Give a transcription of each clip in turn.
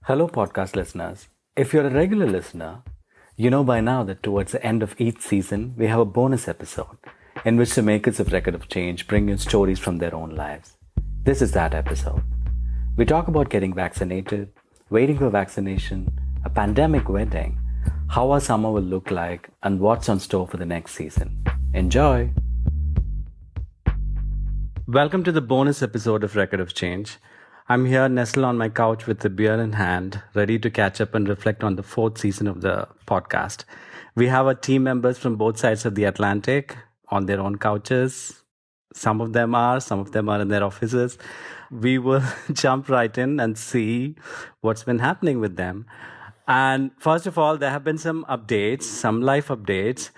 Hello, podcast listeners. If you're a regular listener, you know by now that towards the end of each season, we have a bonus episode in which the makers of Record of Change bring you stories from their own lives. This is that episode. We talk about getting vaccinated, waiting for vaccination, a pandemic wedding, how our summer will look like, and what's on store for the next season. Enjoy! Welcome to the bonus episode of Record of Change. I'm here nestled on my couch with a beer in hand, ready to catch up and reflect on the fourth season of the podcast. We have our team members from both sides of the Atlantic on their own couches. Some of them are in their offices. We will jump right in and see what's been happening with them. And first of all, there have been some updates, some life updates.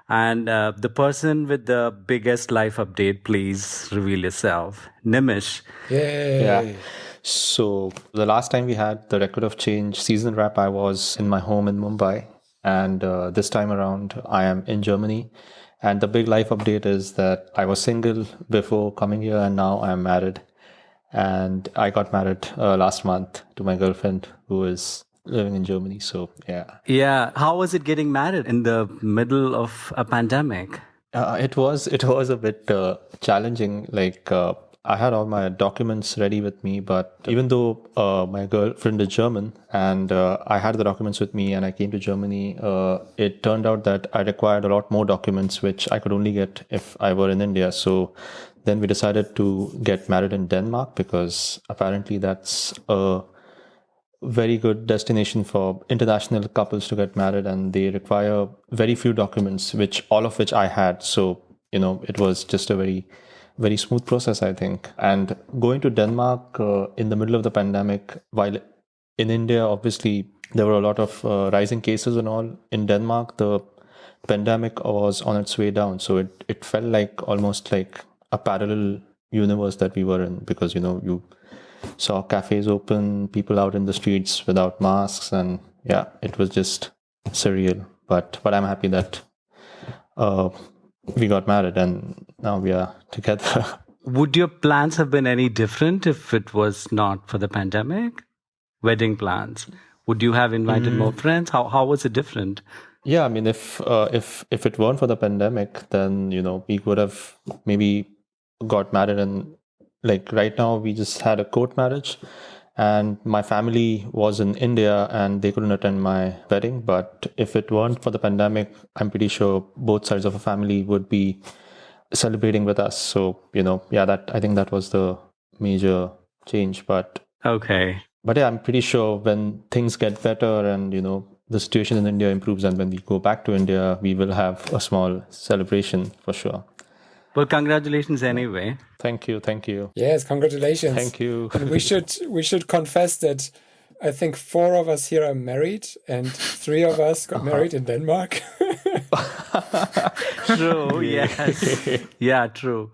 And the person with the biggest life update, please reveal yourself. Nimish. Yay! Yeah. So the last time we had the Record of Change season wrap, I was in my home in Mumbai. And this time around, I am in Germany. And the big life update is that I was single before coming here and now I'm married. And I got married last month to my girlfriend who is living in Germany. So, yeah. Yeah. How was it getting married in the middle of a pandemic? It was a bit challenging. I had all my documents ready with me, but even though my girlfriend is German and I had the documents with me and I came to Germany, it turned out that I required a lot more documents, which I could only get if I were in India. So then we decided to get married in Denmark because apparently that's a very good destination for international couples to get married, and they require very few documents, all of which I had. So, it was just a very smooth process, I think. And going to Denmark in the middle of the pandemic, while in India, obviously, there were a lot of rising cases and all. In Denmark, the pandemic was on its way down. So it felt like almost like a parallel universe that we were in because, you saw cafes open, people out in the streets without masks. And yeah, it was just surreal. But I'm happy that we got married and now we are together. Would your plans have been any different if it was not for the pandemic? Wedding plans. Would you have invited more friends? How was it different? Yeah, I mean, if it weren't for the pandemic, then we would have maybe got married, and like right now we just had a court marriage, and my family was in India and they couldn't attend my wedding. But if it weren't for the pandemic, I'm pretty sure both sides of the family would be celebrating with us. So, I think that was the major change. But okay. But yeah, I'm pretty sure when things get better and, the situation in India improves and when we go back to India, we will have a small celebration for sure. Well, congratulations anyway. Thank you. Yes, congratulations. Thank you. And we should confess that I think 4 of us here are married and 3 of us got married in Denmark. True, yes. Yeah, true.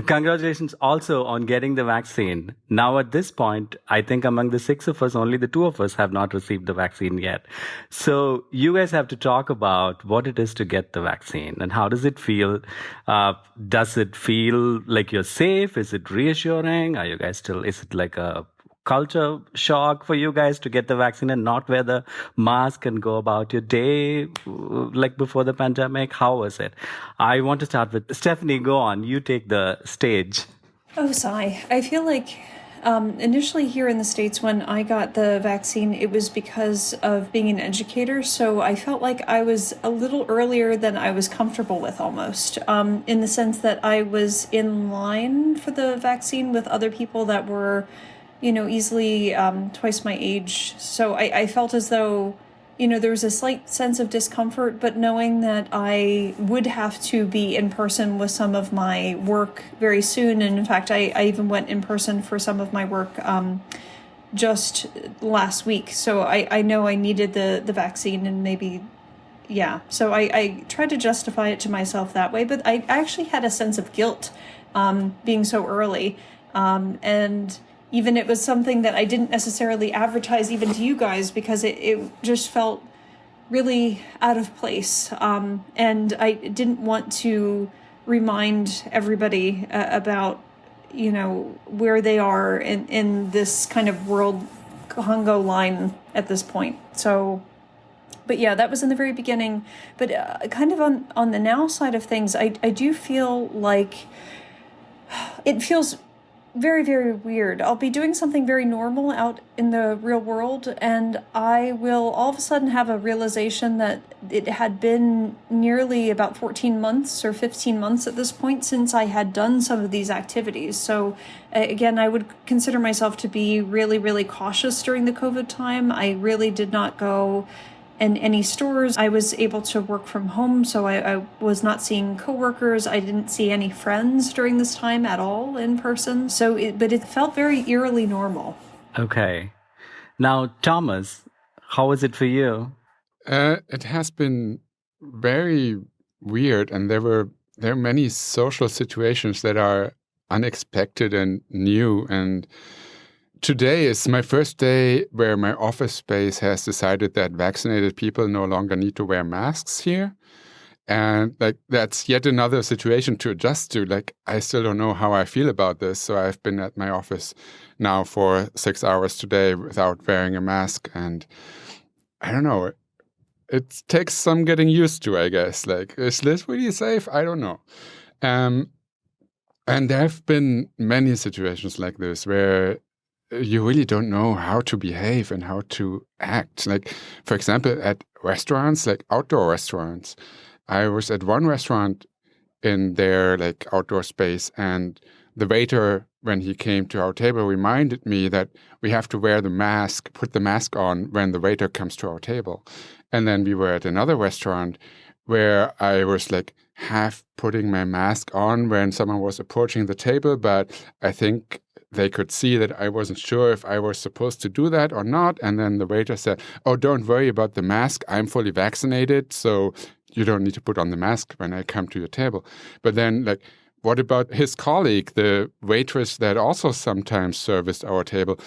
Congratulations also on getting the vaccine. Now at this point, I think among the 6 of us, only the 2 of us have not received the vaccine yet. So you guys have to talk about what it is to get the vaccine and how does it feel? Does it feel like you're safe? Is it reassuring? Are you guys is it like a culture shock for you guys to get the vaccine and not wear the mask and go about your day like before the pandemic? How was it? I want to start with Stephanie. Go on. You take the stage. Oh, Sai. I feel like initially here in the States when I got the vaccine, it was because of being an educator. So I felt like I was a little earlier than I was comfortable with almost, in the sense that I was in line for the vaccine with other people that were easily twice my age. So I felt as though, there was a slight sense of discomfort, but knowing that I would have to be in person with some of my work very soon. And in fact, I even went in person for some of my work just last week. So I know I needed the vaccine and maybe, yeah. So I tried to justify it to myself that way, but I actually had a sense of guilt being so early. And even it was something that I didn't necessarily advertise even to you guys because it just felt really out of place. And I didn't want to remind everybody about, where they are in this kind of world Congo line at this point. So, but yeah, that was in the very beginning. But kind of on the now side of things, I do feel like it feels very, very weird. I'll be doing something very normal out in the real world, and I will all of a sudden have a realization that it had been nearly about 14 months or 15 months at this point since I had done some of these activities. So again, I would consider myself to be really, really cautious during the COVID time. I really did not go in any stores. I was able to work from home, so I was not seeing coworkers. I didn't see any friends during this time at all in person. But it felt very eerily normal. Okay. Now, Thomas, how was it for you? It has been very weird, and there are many social situations that are unexpected and new. And today is my first day where my office space has decided that vaccinated people no longer need to wear masks here. And that's yet another situation to adjust to. I still don't know how I feel about this. So I've been at my office now for 6 hours today without wearing a mask. And I don't know, it takes some getting used to, I guess. Is this really safe? I don't know. And there have been many situations like this where you really don't know how to behave and how to act. For example, at restaurants, outdoor restaurants. I was at one restaurant in their outdoor space, and the waiter, when he came to our table, reminded me that we have to wear the mask, put the mask on when the waiter comes to our table. And then we were at another restaurant where I was half putting my mask on when someone was approaching the table, but I think they could see that I wasn't sure if I was supposed to do that or not. And then the waiter said, "Oh, don't worry about the mask. I'm fully vaccinated, so you don't need to put on the mask when I come to your table." But then, what about his colleague, the waitress that also sometimes serviced our table?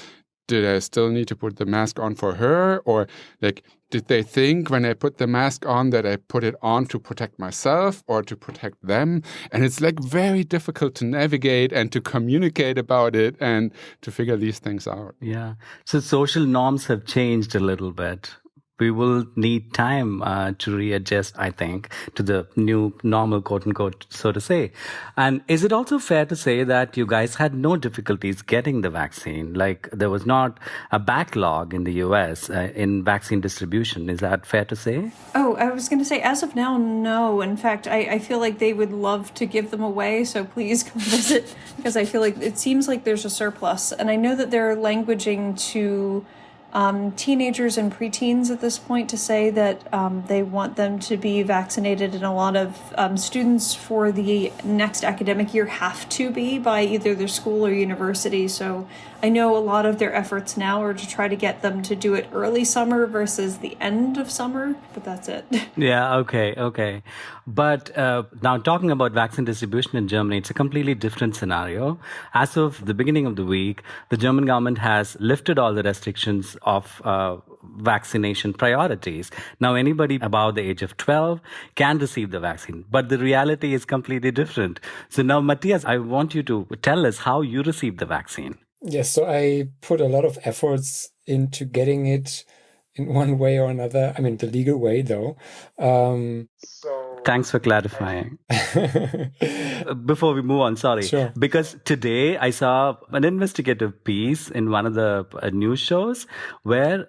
Did I still need to put the mask on for her? Or did they think when I put the mask on that I put it on to protect myself or to protect them? And it's very difficult to navigate and to communicate about it and to figure these things out. Yeah. So social norms have changed a little bit. We will need time to readjust, I think, to the new normal, quote unquote, so to say. And is it also fair to say that you guys had no difficulties getting the vaccine? There was not a backlog in the US in vaccine distribution. Is that fair to say? Oh, I was going to say, as of now, no. In fact, I feel like they would love to give them away. So please come visit, because I feel like it seems like there's a surplus. And I know that they're languaging to teenagers and preteens at this point to say that they want them to be vaccinated, and a lot of students for the next academic year have to be by either their school or university. So I know a lot of their efforts now are to try to get them to do it early summer versus the end of summer, but that's it. Yeah, okay. But now talking about vaccine distribution in Germany, it's a completely different scenario. As of the beginning of the week, the German government has lifted all the restrictions of vaccination priorities. Now, anybody above the age of 12 can receive the vaccine, but the reality is completely different. So now, Matthias, I want you to tell us how you received the vaccine. Yes, so I put a lot of efforts into getting it in one way or another. I mean, the legal way, though. Thanks for clarifying. Before we move on, sorry. Sure. Because today I saw an investigative piece in one of the news shows where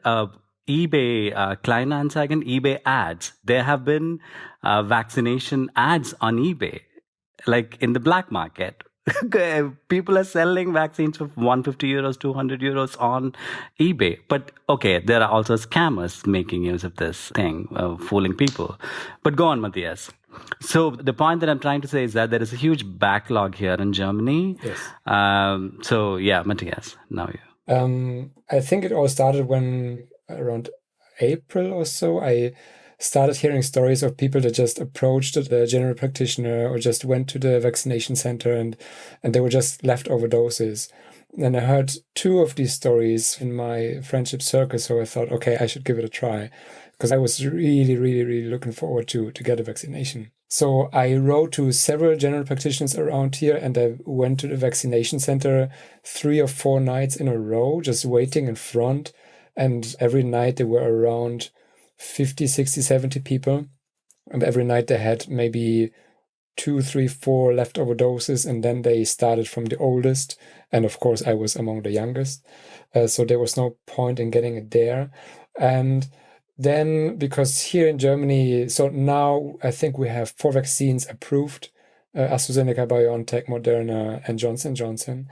eBay, Kleinanzeigen, eBay ads, there have been vaccination ads on eBay, in the black market. People are selling vaccines for 150 euros, 200 euros on eBay. But okay, there are also scammers making use of this thing, fooling people. But go on, Matthias. So the point that I'm trying to say is that there is a huge backlog here in Germany. Yes. So yeah, Matthias, now you. I think it all started when around April or so, I started hearing stories of people that just approached the general practitioner or just went to the vaccination center and they were just leftover doses. And I heard 2 of these stories in my friendship circle, so I thought, okay, I should give it a try, because I was really, really, really looking forward to get a vaccination. So I wrote to several general practitioners around here, and I went to the vaccination center 3 or 4 nights in a row, just waiting in front And every night there were around 50, 60, 70 people. And every night they had maybe 2, 3, 4 leftover doses. And then they started from the oldest. And of course, I was among the youngest. So there was no point in getting it there. And then, because here in Germany, so now I think we have 4 vaccines approved, AstraZeneca, BioNTech, Moderna, and Johnson & Johnson.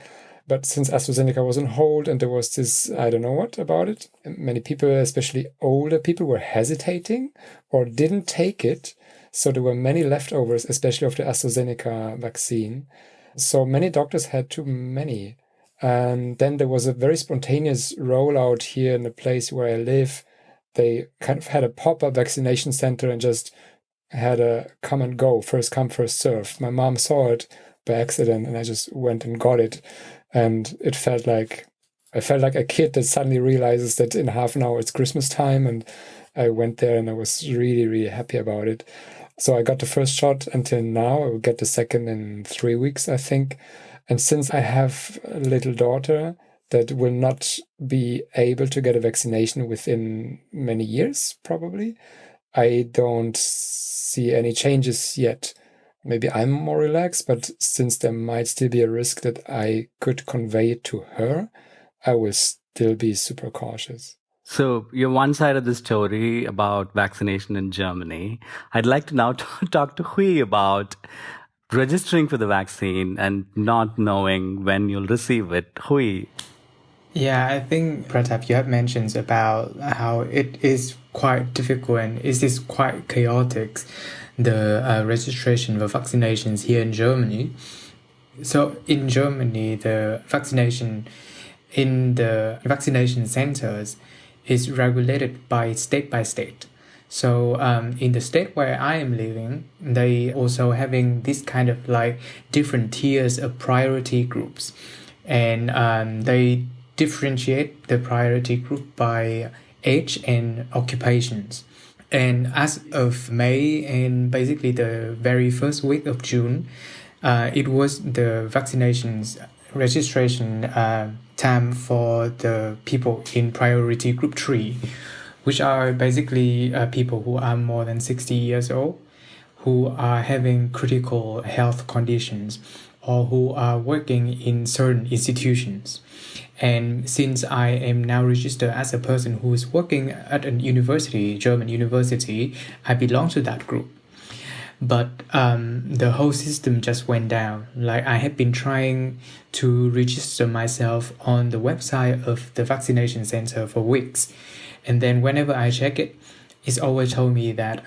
But since AstraZeneca was on hold and there was this, I don't know what about it, many people, especially older people, were hesitating or didn't take it. So there were many leftovers, especially of the AstraZeneca vaccine. So many doctors had too many. And then there was a very spontaneous rollout here in the place where I live. They kind of had a pop-up vaccination center and just had a come and go, first come, first served. My mom saw it by accident and I just went and got it. And I felt like a kid that suddenly realizes that in half an hour it's Christmas time. And I went there and I was really, really happy about it. So I got the first shot until now. I will get the second in 3 weeks, I think. And since I have a little daughter that will not be able to get a vaccination within many years, probably, I don't see any changes yet. Maybe I'm more relaxed, but since there might still be a risk that I could convey it to her, I will still be super cautious. So you're one side of the story about vaccination in Germany. I'd like to now talk to Hui about registering for the vaccine and not knowing when you'll receive it. Hui. Yeah, I think, Prathap, you have mentioned about how it is quite difficult and it is quite chaotic, the registration for vaccinations here in Germany. So in Germany, the vaccination in the vaccination centers is regulated by state. So in the state where I am living, they also having this kind of like different tiers of priority groups. And they differentiate the priority group by age and occupations. And as of May and basically the very first week of June, it was the vaccinations registration time for the people in priority group 3, which are basically people who are more than 60 years old, who are having critical health conditions, or who are working in certain institutions. And since I am now registered as a person who is working at a university, German university, I belong to that group. But the whole system just went down. Like I have been trying to register myself on the website of the vaccination center for weeks. And then whenever I check it, it's always told me that,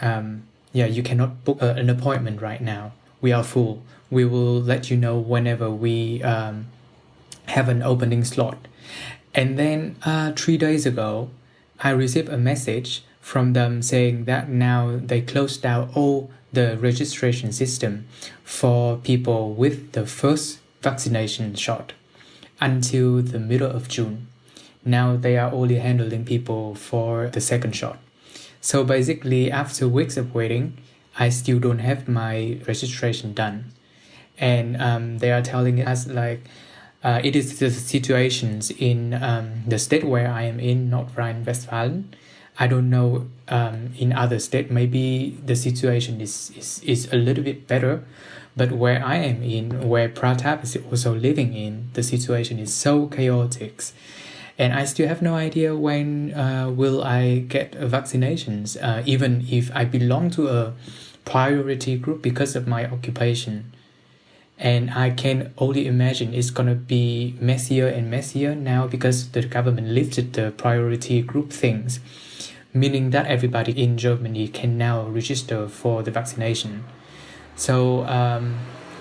you cannot book an appointment right now. We are full. We will let you know whenever we have an opening slot. And then 3 days ago, I received a message from them saying that now they closed down all the registration system for people with the first vaccination shot until the middle of June. Now they are only handling people for the second shot. So basically, after weeks of waiting, I still don't have my registration done. And they are telling us like, it is the situations in the state where I am in, North Rhine-Westphalia. I don't know in other states, maybe the situation is a little bit better. But where I am in, where Prathap is also living in, the situation is so chaotic. And I still have no idea when will I get vaccinations, even if I belong to a priority group because of my occupation. And I can only imagine it's going to be messier and messier now because the government lifted the priority group things, meaning that everybody in Germany can now register for the vaccination. So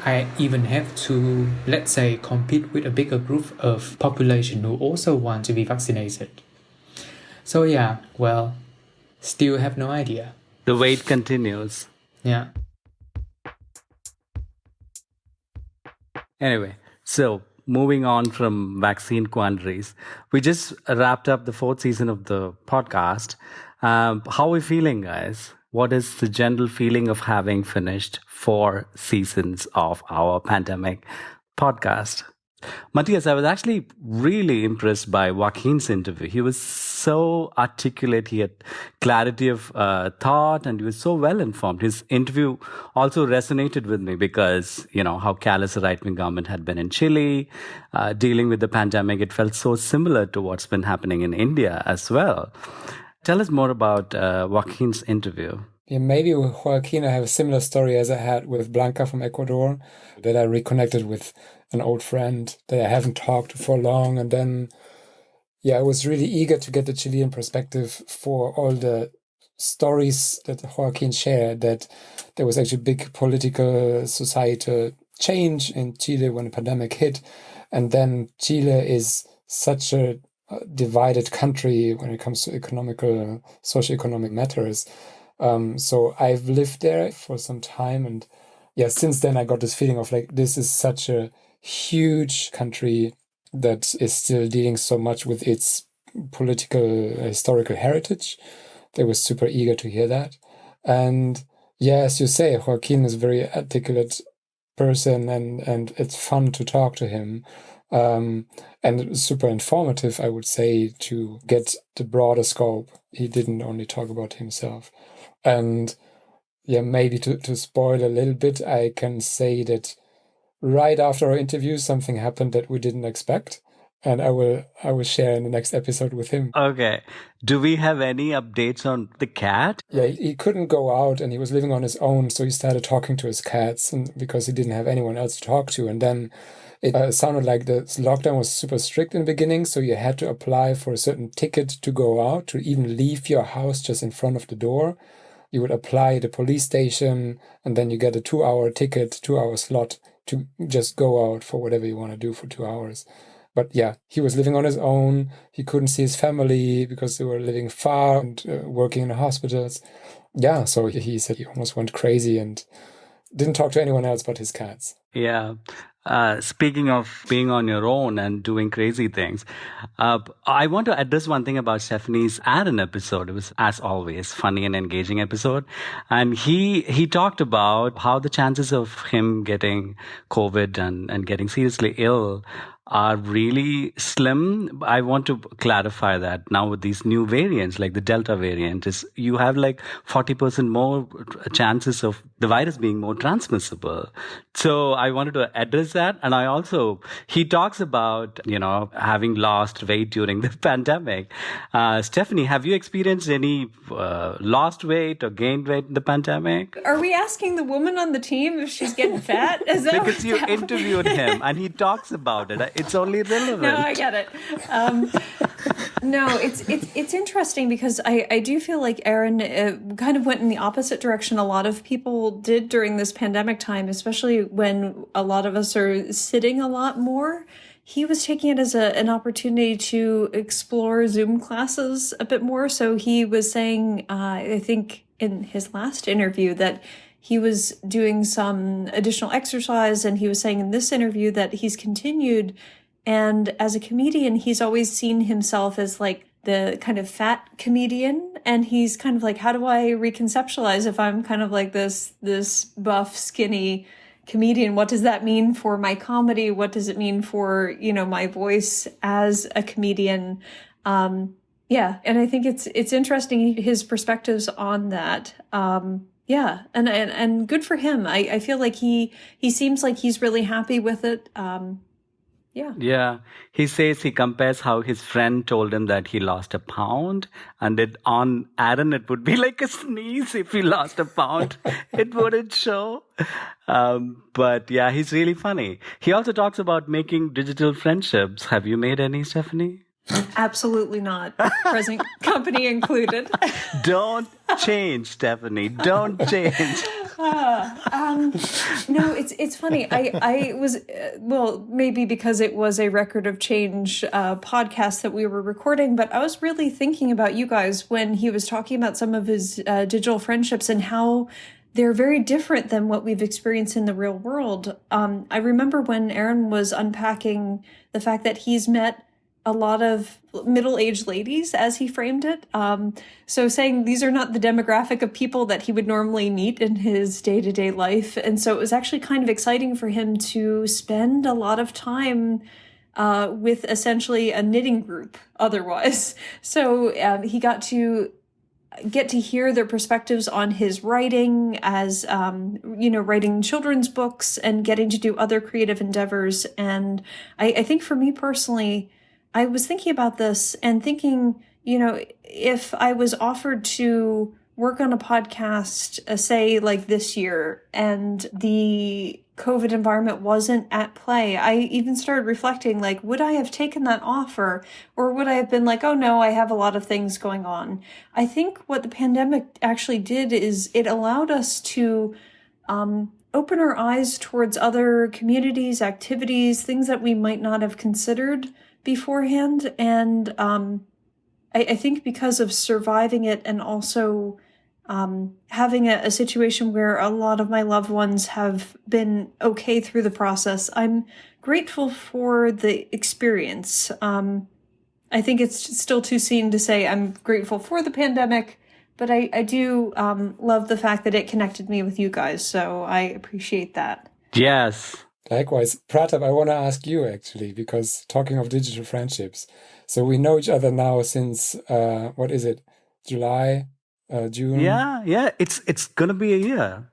I even have to, let's say, compete with a bigger group of population who also want to be vaccinated. So yeah, well, still have no idea. The wait continues. Yeah. Anyway, so moving on from vaccine quandaries, we just wrapped up the 4th season of the podcast. How are we feeling, guys? What is the general feeling of having finished 4 seasons of our pandemic podcast? Matthias, I was actually really impressed by Joaquin's interview. He was so articulate. He had clarity of thought, and he was so well informed. His interview also resonated with me because, how callous the right-wing government had been in Chile, dealing with the pandemic. It felt so similar to what's been happening in India as well. Tell us more about Joaquin's interview. Yeah, maybe with Joaquin, I have a similar story as I had with Blanca from Ecuador, that I reconnected with an old friend that I haven't talked to for long. And then, I was really eager to get the Chilean perspective for all the stories that Joaquin shared, that there was actually big political, societal change in Chile when the pandemic hit. And then Chile is such a divided country when it comes to economical, socioeconomic matters. So I've lived there for some time, and since then I got this feeling of like, this is such a huge country that is still dealing so much with its political, historical heritage. They were super eager to hear that. And as you say, Joaquin is a very articulate person, and it's fun to talk to him. And super informative, I would say, to get the broader scope. He didn't only talk about himself. And maybe to spoil a little bit, I can say that right after our interview, something happened that we didn't expect. And I will share in the next episode with him. Okay. Do we have any updates on the cat? Yeah, he couldn't go out and he was living on his own. So he started talking to his cats, and because he didn't have anyone else to talk to. And then it sounded like the lockdown was super strict in the beginning. So you had to apply for a certain ticket to go out, to even leave your house just in front of the door. You would apply at the police station, and then you get a 2-hour ticket, 2-hour slot to just go out for whatever you want to do for 2 hours. But he was living on his own. He couldn't see his family because they were living far and working in the hospitals. So he said he almost went crazy and didn't talk to anyone else but his cats. Yeah. Speaking of being on your own and doing crazy things, I want to address one thing about Stephanie's Aaron episode. It was, as always, funny and engaging episode. And he talked about how the chances of him getting COVID and getting seriously ill are really slim. I want to clarify that now with these new variants, like the Delta variant, is you have like 40% more chances of the virus being more transmissible. So I wanted to address that. And he talks about, having lost weight during the pandemic. Stephanie, have you experienced any lost weight or gained weight in the pandemic? Are we asking the woman on the team if she's getting fat? Is that because you interviewed him and he talks about it. It's only relevant. No, I get it. No, it's interesting because I do feel like Aaron kind of went in the opposite direction a lot of people did during this pandemic time, especially when a lot of us are sitting a lot more. He was taking it as an opportunity to explore Zoom classes a bit more. So he was saying, I think in his last interview, that he was doing some additional exercise, and he was saying in this interview that he's continued. And as a comedian, he's always seen himself as like the kind of fat comedian. And he's kind of like, how do I reconceptualize if I'm kind of like this buff, skinny comedian? What does that mean for my comedy? What does it mean for, my voice as a comedian? And I think it's interesting, his perspectives on that. And good for him. I feel like he seems like he's really happy with it. Yeah. He says he compares how his friend told him that he lost a pound, and on Aaron, it would be like a sneeze if he lost a pound. It wouldn't show. But he's really funny. He also talks about making digital friendships. Have you made any, Stephanie? Absolutely not. Present company included. Don't change, Stephanie. Don't change. No, it's funny. I was, maybe because it was a Record of Change podcast that we were recording, but I was really thinking about you guys when he was talking about some of his digital friendships and how they're very different than what we've experienced in the real world. I remember when Aaron was unpacking the fact that he's met a lot of middle-aged ladies, as he framed it. So saying these are not the demographic of people that he would normally meet in his day-to-day life. And so it was actually kind of exciting for him to spend a lot of time with essentially a knitting group otherwise. So he got to hear their perspectives on his writing as, writing children's books and getting to do other creative endeavors. And I think for me personally, I was thinking about this and thinking, if I was offered to work on a podcast, say like this year, and the COVID environment wasn't at play, I even started reflecting, like, would I have taken that offer, or would I have been like, oh no, I have a lot of things going on? I think what the pandemic actually did is it allowed us to open our eyes towards other communities, activities, things that we might not have considered beforehand. And I think because of surviving it and also having a situation where a lot of my loved ones have been okay through the process, I'm grateful for the experience. I think it's still too soon to say I'm grateful for the pandemic, but I do love the fact that it connected me with you guys. So I appreciate that. Yes. Likewise. Prathap, I want to ask you actually, because talking of digital friendships, so we know each other now since, what is it, July, June? Yeah. It's gonna be a year.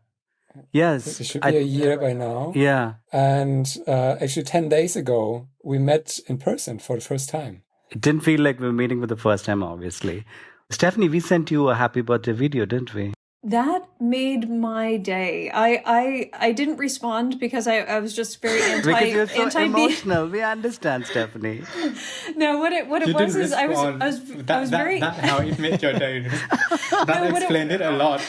Yes. It should be a year by now. Yeah. And actually 10 days ago, we met in person for the first time. It didn't feel like we were meeting for the first time, obviously. Stephanie, we sent you a happy birthday video, didn't we? That made my day. I didn't respond because I was just very Because you're so emotional. We understand, Stephanie. No, what it was is I was very. That's how it made your day. That explained it a lot.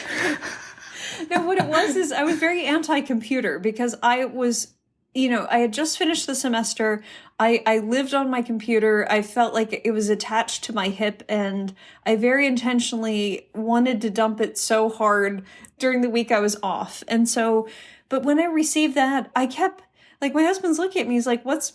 No, what it was is I was very anti-computer because I was, I had just finished the semester. I lived on my computer. I felt like it was attached to my hip, and I very intentionally wanted to dump it so hard during the week I was off. And so, but when I received that, I kept, like, my husband's looking at me. He's like, what's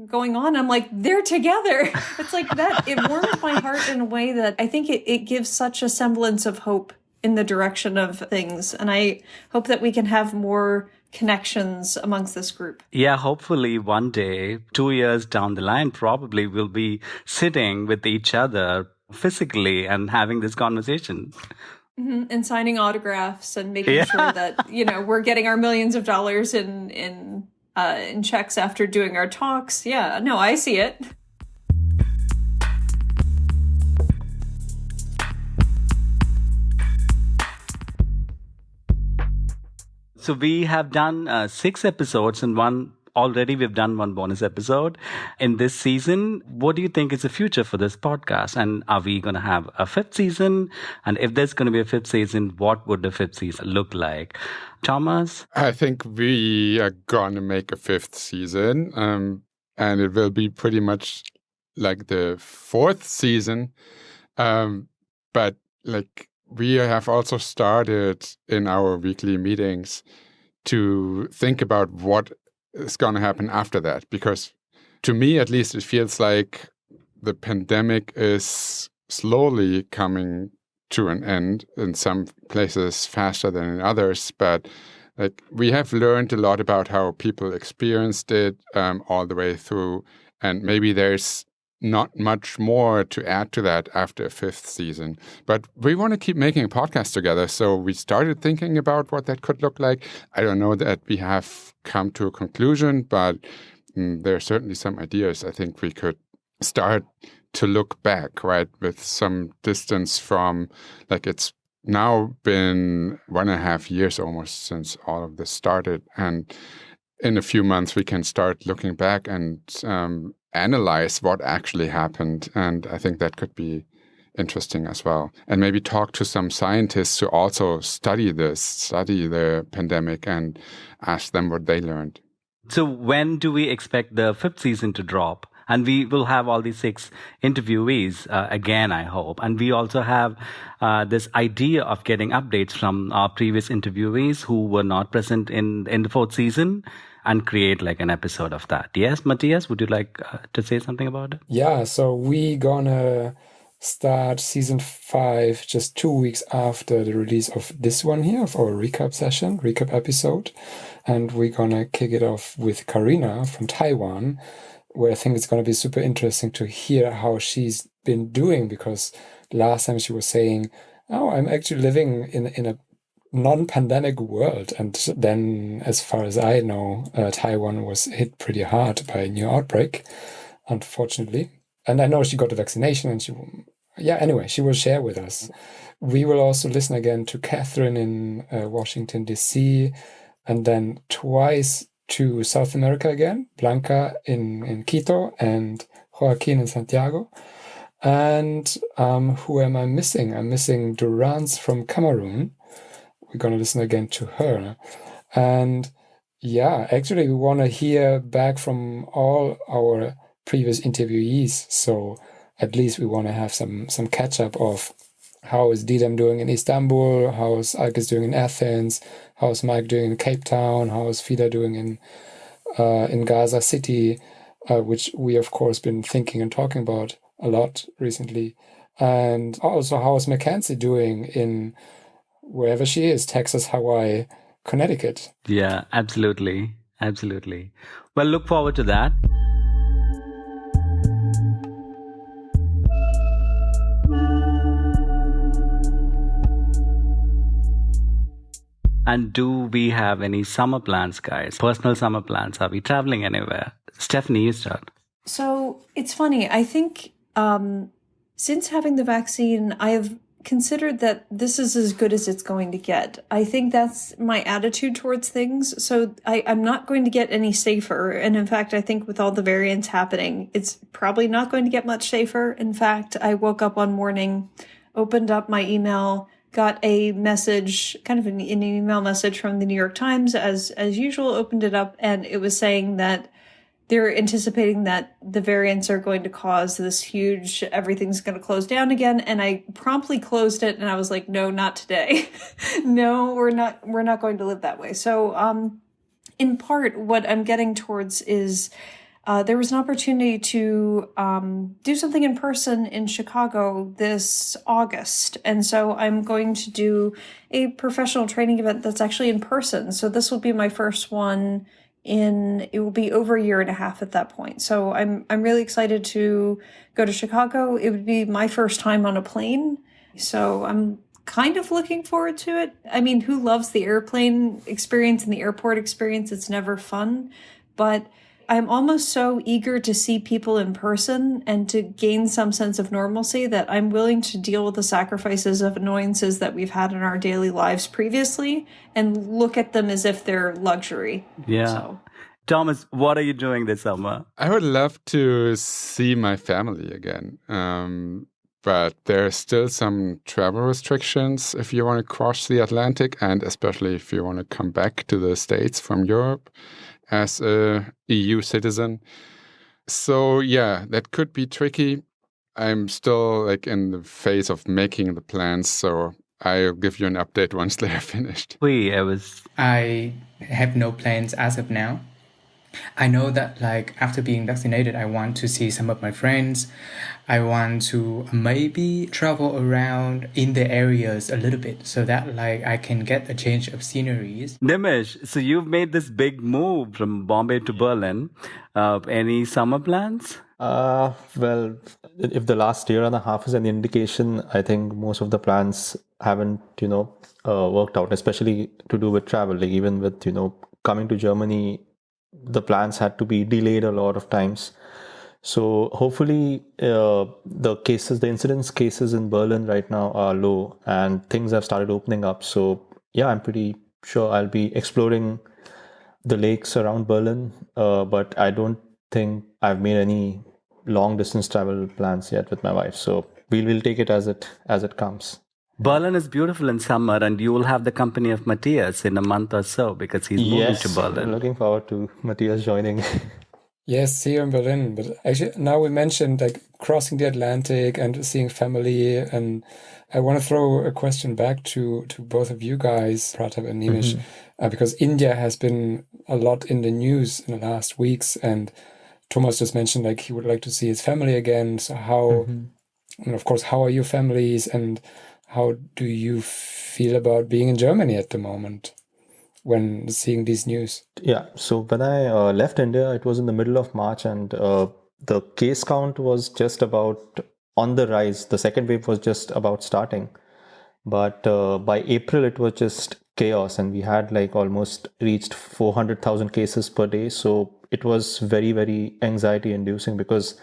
going on? I'm like, they're together. It's like that. It warmed my heart in a way that I think it gives such a semblance of hope in the direction of things. And I hope that we can have more connections amongst this group. Yeah, hopefully one day, 2 years down the line, probably we'll be sitting with each other physically and having this conversation. Mm-hmm. And signing autographs and making sure that, we're getting our millions of dollars in checks after doing our talks. Yeah, no, I see it. So we have done 6 episodes, and we've done one bonus episode in this season. What do you think is the future for this podcast? And are we going to have a 5th season? And if there's going to be a 5th season, what would the 5th season look like? Thomas? I think we are going to make a 5th season, and it will be pretty much like the 4th season. But we have also started in our weekly meetings to think about what is going to happen after that. Because to me, at least, it feels like the pandemic is slowly coming to an end, in some places faster than in others. But we have learned a lot about how people experienced it all the way through. And maybe there's not much more to add to that after a 5th season. But we want to keep making a podcast together. So we started thinking about what that could look like. I don't know that we have come to a conclusion, but there are certainly some ideas. I think we could start to look back, right, with some distance from, it's now been 1.5 years almost since all of this started. And in a few months, we can start looking back and analyze what actually happened. And I think that could be interesting as well. And maybe talk to some scientists who also study the pandemic, and ask them what they learned. So when do we expect the 5th season to drop? And we will have all these 6 interviewees again, I hope. And we also have this idea of getting updates from our previous interviewees who were not present in the 4th season. and create like an episode of that. Yes, Matthias, would you like to say something about it? Yeah, so we gonna start season 5 just 2 weeks after the release of this one here, of our recap episode. And we're gonna kick it off with Karina from Taiwan, where I think it's gonna be super interesting to hear how she's been doing, because last time she was saying, oh, I'm actually living in a non-pandemic world. And then, as far as I know, Taiwan was hit pretty hard by a new outbreak, unfortunately. And I know she got the vaccination, and anyway, she will share with us. We will also listen again to Catherine in Washington, D.C., and then twice to South America again, Blanca in Quito and Joaquin in Santiago. And who am I missing? I'm missing Durance from Cameroon. We're going to listen again to her. And yeah, actually, we want to hear back from all our previous interviewees. So at least we want to have some catch up of how is Didem doing in Istanbul, how is Alkis doing in Athens, how is Mike doing in Cape Town, how is Fida doing in Gaza City, which we of course been thinking and talking about a lot recently. And also how is Mackenzie doing in wherever she is, Texas, Hawaii, Connecticut. Yeah, absolutely. Absolutely. Well, look forward to that. And do we have any summer plans, guys? Personal summer plans? Are we traveling anywhere? Stephanie, you start. So it's funny. I think since having the vaccine, I have considered that this is as good as it's going to get. I think that's my attitude towards things. So I'm not going to get any safer. And in fact, I think with all the variants happening, it's probably not going to get much safer. In fact, I woke up one morning, opened up my email, got a message, kind of an email message from the New York Times, as usual, opened it up, and it was saying that they're anticipating that the variants are going to cause this huge, everything's going to close down again. And I promptly closed it, and I was like, no, not today. No, we're not going to live that way. So in part, what I'm getting towards is there was an opportunity to do something in person in Chicago this August. And so I'm going to do a professional training event that's actually in person. So this will be my first one it will be over a year and a half at that point. So I'm really excited to go to Chicago. It would be my first time on a plane. So I'm kind of looking forward to it. I mean, who loves the airplane experience and the airport experience? It's never fun, but I'm almost so eager to see people in person and to gain some sense of normalcy that I'm willing to deal with the sacrifices of annoyances that we've had in our daily lives previously and look at them as if they're luxury. Yeah. So. Thomas, what are you doing this summer? I would love to see my family again. But there are still some travel restrictions if you want to cross the Atlantic, and especially if you want to come back to the States from Europe as a EU citizen. So yeah, that could be tricky. I'm still in the phase of making the plans, so I'll give you an update once they are finished. I have no plans as of now. I know that after being vaccinated, I want to see some of my friends. I want to maybe travel around in the areas a little bit so that I can get a change of sceneries. Nimish, so you've made this big move from Bombay to Berlin. Any summer plans? Well, if the last year and a half is an indication, I think most of the plans haven't, worked out, especially to do with travel. Even with, coming to Germany, the plans had to be delayed a lot of times. So hopefully the incidence cases in Berlin right now are low and things have started opening up. So yeah, I'm pretty sure I'll be exploring the lakes around Berlin. But I don't think I've made any long distance travel plans yet with my wife. So we'll take it as it comes. Berlin is beautiful in summer, and you will have the company of Matthias in a month or so because he's moving to Berlin. I'm looking forward to Matthias joining. Yes, here in Berlin. But actually, now we mentioned like crossing the Atlantic and seeing family, and I want to throw a question back to both of you guys, Prathap and Nimish, because India has been a lot in the news in the last weeks, and Thomas just mentioned like he would like to see his family again. So how, and of course, how are your families, and how do you feel about being in Germany at the moment when seeing these news? Yeah, so when I left India, it was in the middle of March, and the case count was just about on the rise. The second wave was just about starting. But by April, it was just chaos, and we had like almost reached 400,000 cases per day. So it was very, very anxiety inducing, because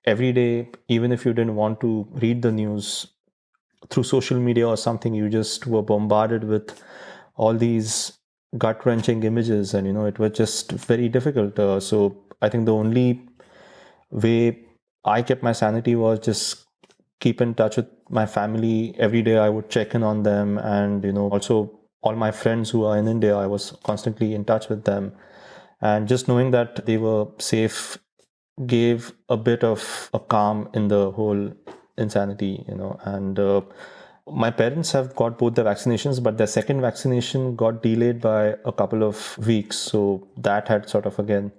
every day, even if you didn't want to read the news through social media or something, you just were bombarded with all these gut-wrenching images, and it was just very difficult. So I think the only way I kept my sanity was just keep in touch with my family. Every day I would check in on them, and also all my friends who are in India, I was constantly in touch with them, and just knowing that they were safe gave a bit of a calm in the whole insanity. And my parents have got both the vaccinations, but their second vaccination got delayed by a couple of weeks. So that had sort of again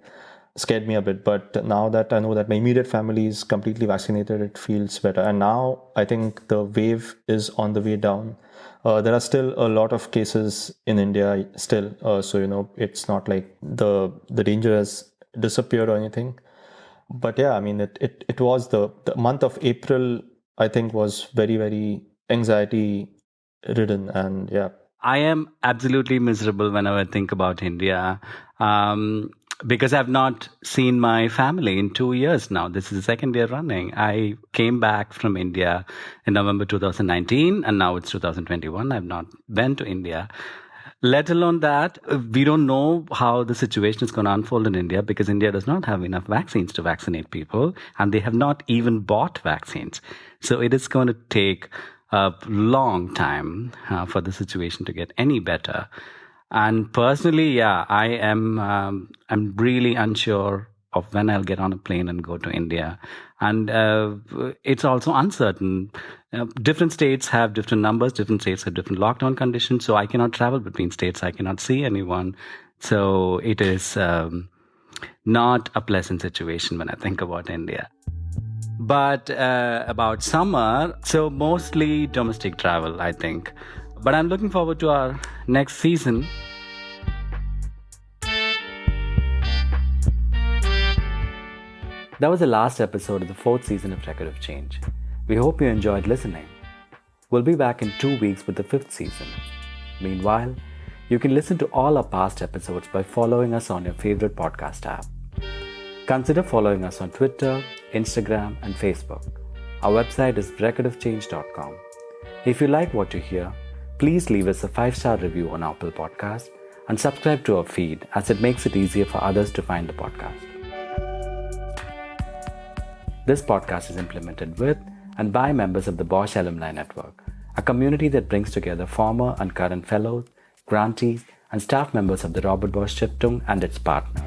scared me a bit. But now that I know that my immediate family is completely vaccinated, it feels better. And now I think the wave is on the way down. There are still a lot of cases in India still. So, it's not like the danger has disappeared or anything. But yeah, I mean, it was the month of April, I think, was very, very anxiety ridden. And yeah, I am absolutely miserable whenever I think about India, because I've not seen my family in 2 years now. This is the second year running. I came back from India in November 2019, and now it's 2021. I've not been to India. Let alone that, we don't know how the situation is going to unfold in India, because India does not have enough vaccines to vaccinate people, and they have not even bought vaccines. So it is going to take a long time for the situation to get any better. And personally, yeah, I'm really unsure of when I'll get on a plane and go to India. And it's also uncertain. Different states have different numbers, different states have different lockdown conditions, so I cannot travel between states, I cannot see anyone. So it is not a pleasant situation when I think about India. But about summer, so mostly domestic travel, I think. But I'm looking forward to our next season. That was the last episode of the 4th season of Record of Change. We hope you enjoyed listening. We'll be back in 2 weeks with the 5th season. Meanwhile, you can listen to all our past episodes by following us on your favorite podcast app. Consider following us on Twitter, Instagram, and Facebook. Our website is recordofchange.com. If you like what you hear, please leave us a 5-star review on Apple Podcasts and subscribe to our feed, as it makes it easier for others to find the podcast. This podcast is implemented with and by members of the Bosch Alumni Network, a community that brings together former and current fellows, grantees, and staff members of the Robert Bosch Stiftung and its partners.